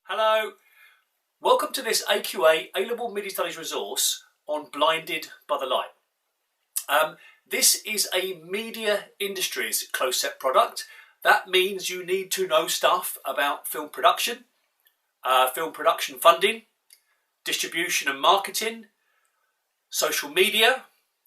Hello, welcome to this AQA A Level Media Studies resource on Blinded by the Light. This is a media industries closed set product. That means you need to know stuff about film production funding, distribution and marketing, social media.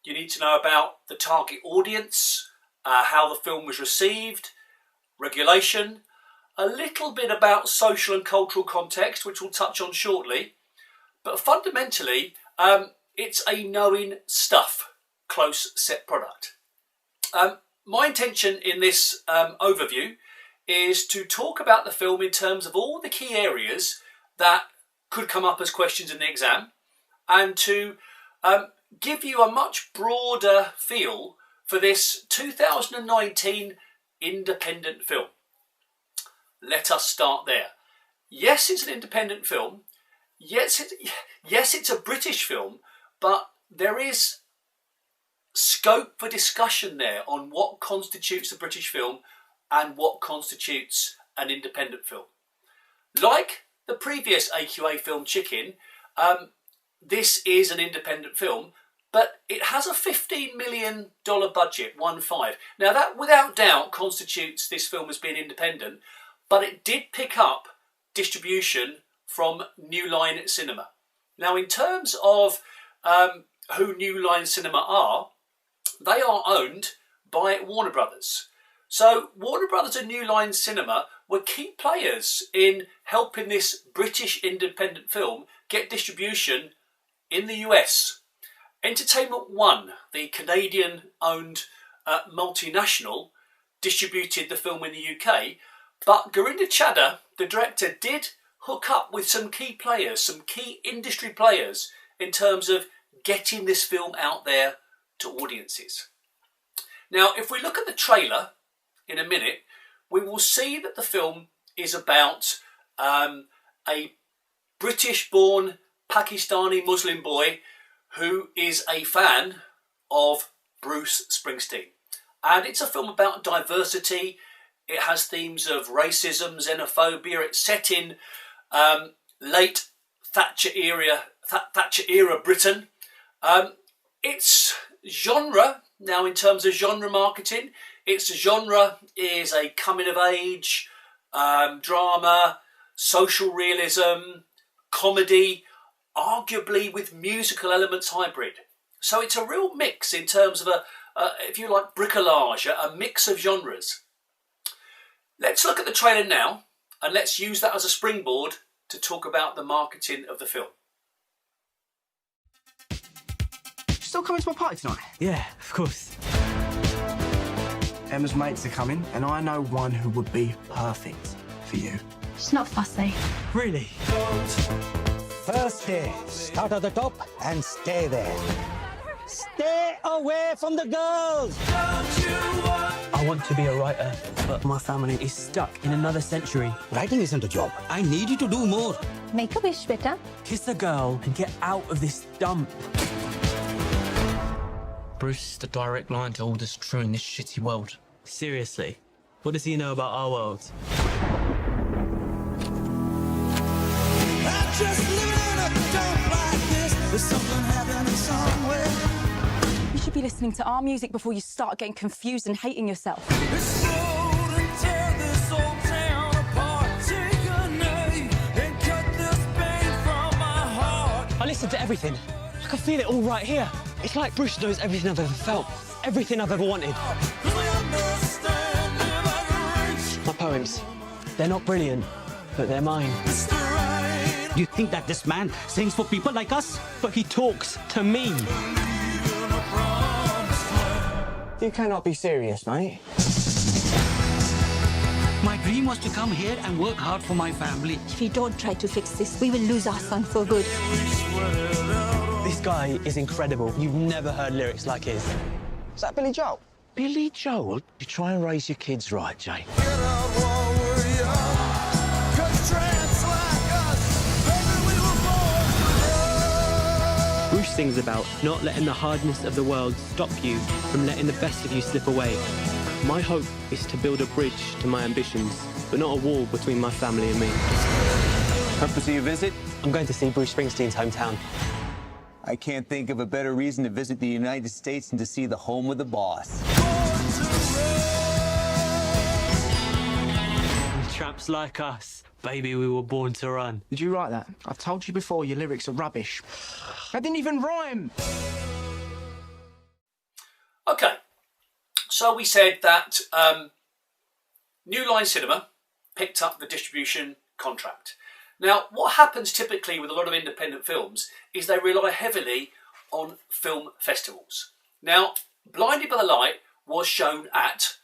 You need to know about the target audience, how the film was received, regulation, a little bit about social and cultural context, which we'll touch on shortly. But fundamentally, it's a knowing stuff close set product. My intention in this overview is to talk about the film in terms of all the key areas that could come up as questions in the exam, and to give you a much broader feel for this 2019 independent film. Let us start there. Yes, it's an independent film. Yes, it's a British film, but there is scope for discussion there on what constitutes a British film and what constitutes an independent film. Like the previous AQA film Chicken, this is an independent film, but it has a $15 million budget, 1.5. Now that without doubt constitutes this film as being independent, but it did pick up distribution from New Line Cinema. Now in terms of who New Line Cinema are, they are owned by Warner Brothers. So Warner Brothers and New Line Cinema were key players in helping this British independent film get distribution in the US. Entertainment One, the Canadian-owned multinational, distributed the film in the UK, but Gurinder Chadha, the director, did hook up with some key players, some key industry players, in terms of getting this film out there to audiences. Now, if we look at the trailer in a minute, we will see that the film is about a British-born Pakistani Muslim boy who is a fan of Bruce Springsteen. And it's a film about diversity. It has themes of racism, xenophobia. It's set in late Thatcher era Britain. Its genre, now in terms of genre marketing, its genre is a coming of age, drama, social realism, comedy, arguably with musical elements hybrid. So it's a real mix in terms of if you like, bricolage, a mix of genres. Let's look at the trailer now, and let's use that as a springboard to talk about the marketing of the film. Still coming to my party tonight? Yeah, of course. Emma's mates are coming, and I know one who would be perfect for you. She's not fussy. Really? First day, start at the top and stay there. Stay away from the girls! I want to be a writer, but my family is stuck in another century. Writing isn't a job. I need you to do more. Make a wish, beta. Kiss a girl and get out of this dump. Bruce is the direct line to all that's true in this shitty world. Seriously, what does he know about our world? You should be listening to our music before you start getting confused and hating yourself. I listen to everything. I can feel it all right here. It's like Bruce knows everything I've ever felt, everything I've ever wanted. My poems, they're not brilliant, but they're mine. Do you think that this man sings for people like us? But he talks to me. You cannot be serious, mate. My dream was to come here and work hard for my family. If we don't try to fix this, we will lose our son for good. This guy is incredible. You've never heard lyrics like his. Is that Billy Joel? Billy Joel? You try and raise your kids right, Jay. Bruce sings about not letting the hardness of the world stop you from letting the best of you slip away. My hope is to build a bridge to my ambitions, but not a wall between my family and me. Purpose of your visit? I'm going to see Bruce Springsteen's hometown. I can't think of a better reason to visit the United States than to see the home of the boss. Tramps like us. Baby, we were born to run. Did you write that? I've told you before, your lyrics are rubbish. That didn't even rhyme. Okay, so we said that New Line Cinema picked up the distribution contract. Now, what happens typically with a lot of independent films is they rely heavily on film festivals. Now, Blinded by the Light was shown at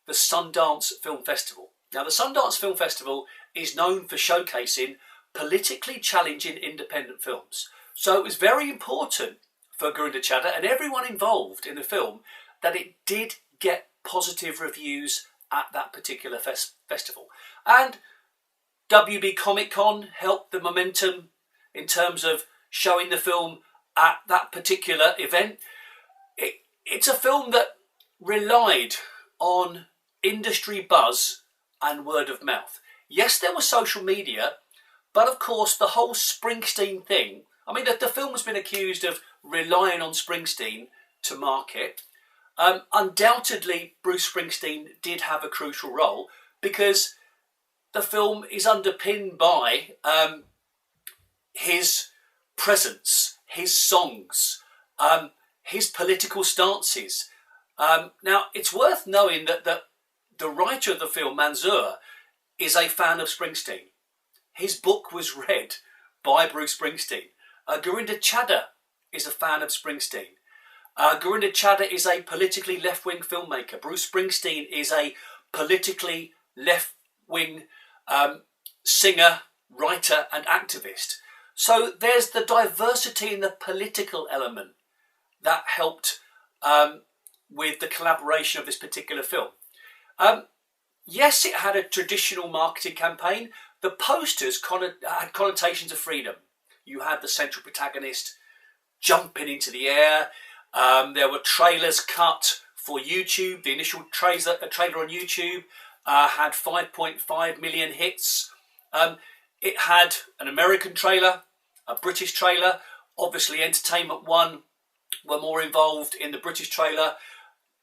the Sundance Film Festival. Now, the Sundance Film Festival is known for showcasing politically challenging independent films. So it was very important for Gurinder Chadha and everyone involved in the film that it did get positive reviews at that particular festival. And WB Comic Con helped the momentum in terms of showing the film at that particular event. It's a film that relied on industry buzz and word of mouth. Yes, there was social media, but of course the whole Springsteen thing, I mean, the film has been accused of relying on Springsteen to market. Undoubtedly, Bruce Springsteen did have a crucial role because the film is underpinned by his presence, his songs, his political stances. Now, it's worth knowing that the writer of the film, Manzoor, is a fan of Springsteen. His book was read by Bruce Springsteen. Gurinder Chadha is a fan of Springsteen. Gurinder Chadha is a politically left-wing filmmaker. Bruce Springsteen is a politically left-wing singer, writer and activist. So there's the diversity in the political element that helped with the collaboration of this particular film. Yes, it had a traditional marketing campaign. The posters had connotations of freedom. You had the central protagonist jumping into the air. There were trailers cut for YouTube. The initial trailer on YouTube had 5.5 million hits. It had an American trailer, a British trailer. Obviously, Entertainment One were more involved in the British trailer,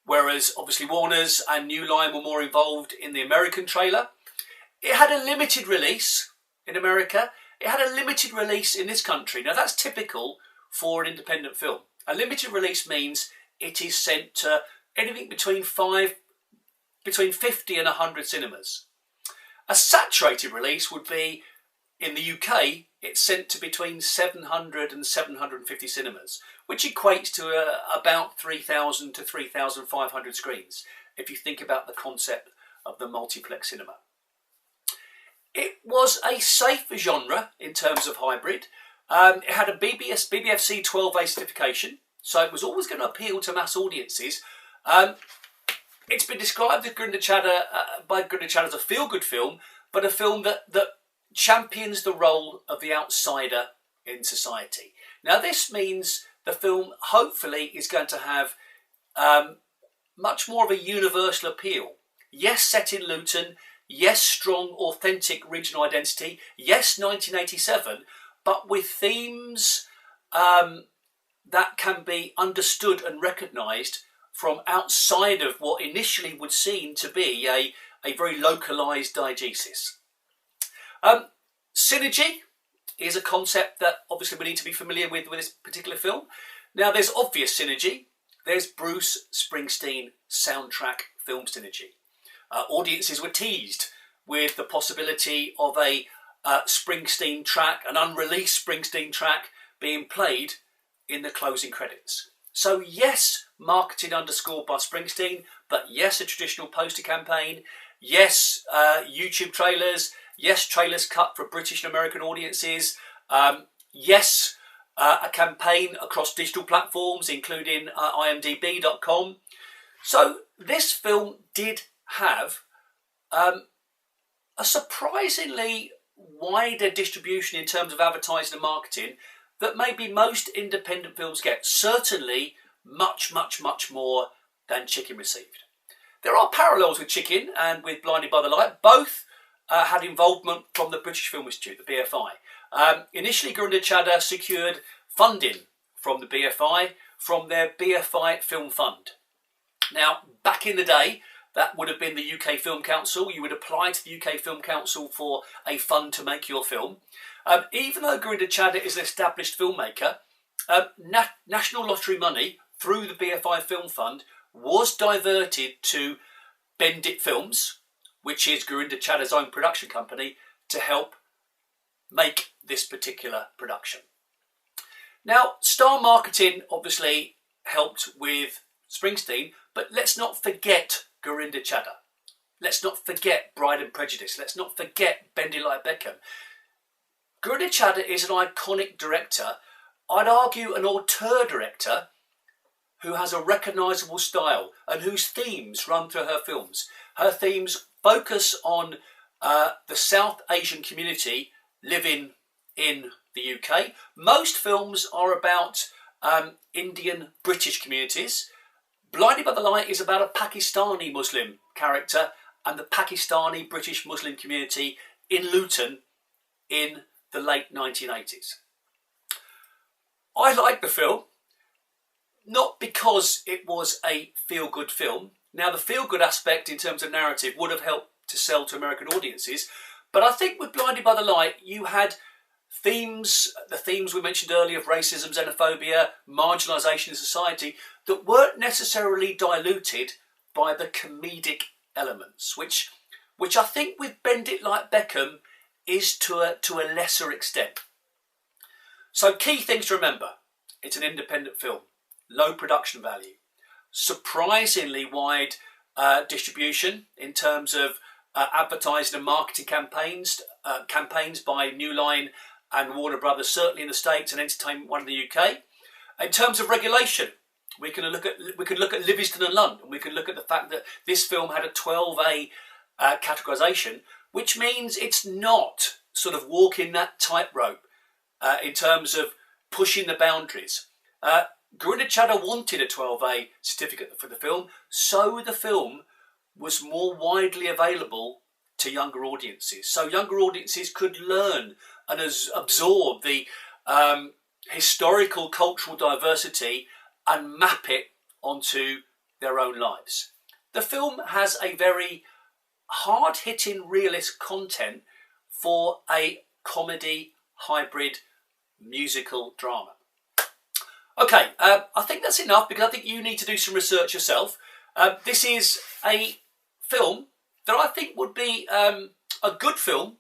whereas obviously Warner's and New Line were more involved in the American trailer. It had a limited release in America. It had a limited release in this country. Now, that's typical for an independent film. A limited release means it is sent to anything between 50 and 100 cinemas. A saturated release would be, in the UK, it's sent to between 700 and 750 cinemas, which equates to about 3,000 to 3,500 screens, if you think about the concept of the multiplex cinema. It was a safe genre in terms of hybrid. It had a BBFC 12A certification, so it was always going to appeal to mass audiences. It's been described by Gurinder Chadha as a feel-good film, but a film that champions the role of the outsider in society. Now, this means the film hopefully is going to have much more of a universal appeal. Yes, set in Luton. Yes, strong, authentic regional identity. Yes, 1987, but with themes that can be understood and recognised from outside of what initially would seem to be a very localised diegesis. Synergy is a concept that obviously we need to be familiar with this particular film. Now, there's obvious synergy. There's Bruce Springsteen soundtrack film synergy. Audiences were teased with the possibility of a Springsteen track, an unreleased Springsteen track, being played in the closing credits. So yes, marketing underscored by Springsteen, but yes, a traditional poster campaign. Yes, YouTube trailers. Yes, trailers cut for British and American audiences. Yes, a campaign across digital platforms, including imdb.com. So this film did have a surprisingly wider distribution in terms of advertising and marketing that maybe most independent films get. Certainly much, much, much more than Chicken received. There are parallels with Chicken and with Blinded by the Light. Both had involvement from the British Film Institute, the BFI. Initially, Gurinder Chadha secured funding from the BFI, from their BFI Film Fund. Now, back in the day, that would have been the UK Film Council. You would apply to the UK Film Council for a fund to make your film. Even though Gurinder Chadha is an established filmmaker, National Lottery money through the BFI Film Fund was diverted to Bendit Films, which is Gurinder Chadha's own production company, to help make this particular production. Now, Star Marketing obviously helped with Springsteen, but let's not forget Gurinder Chadha. Let's not forget Pride and Prejudice. Let's not forget Bend It Like Beckham. Gurinder Chadha is an iconic director, I'd argue an auteur director, who has a recognisable style and whose themes run through her films. Her themes focus on the South Asian community living in the UK. Most films are about Indian British communities. Blinded by the Light is about a Pakistani Muslim character and the Pakistani British Muslim community in Luton in the late 1980s. I like the film, not because it was a feel-good film. Now, the feel-good aspect in terms of narrative would have helped to sell to American audiences, but I think with Blinded by the Light, you had themes, the themes we mentioned earlier of racism, xenophobia, marginalisation in society, that weren't necessarily diluted by the comedic elements, which I think with Bend It Like Beckham is to a lesser extent. So key things to remember: it's an independent film, low production value, surprisingly wide distribution in terms of advertising and marketing campaigns by New Line and Warner Brothers, certainly in the States, and Entertainment One in the UK. In terms of regulation, we can look at Livingston and London. We can look at the fact that this film had a 12A categorisation, which means it's not sort of walking that tightrope in terms of pushing the boundaries. Gurinder Chadha wanted a 12A certificate for the film, so the film was more widely available to younger audiences. So younger audiences could learn and absorb the historical cultural diversity and map it onto their own lives. The film has a very hard-hitting realist content for a comedy hybrid musical drama. Okay, I think that's enough, because I think you need to do some research yourself. This is a film that I think would be a good film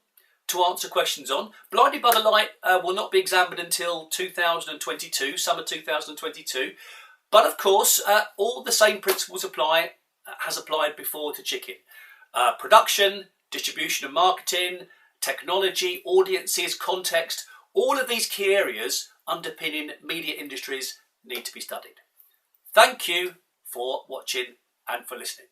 to answer questions on. Blinded by the Light will not be examined until 2022, summer 2022. But of course, all the same principles has applied before to Chicken. Production, distribution and marketing, technology, audiences, context, all of these key areas underpinning media industries need to be studied. Thank you for watching and for listening.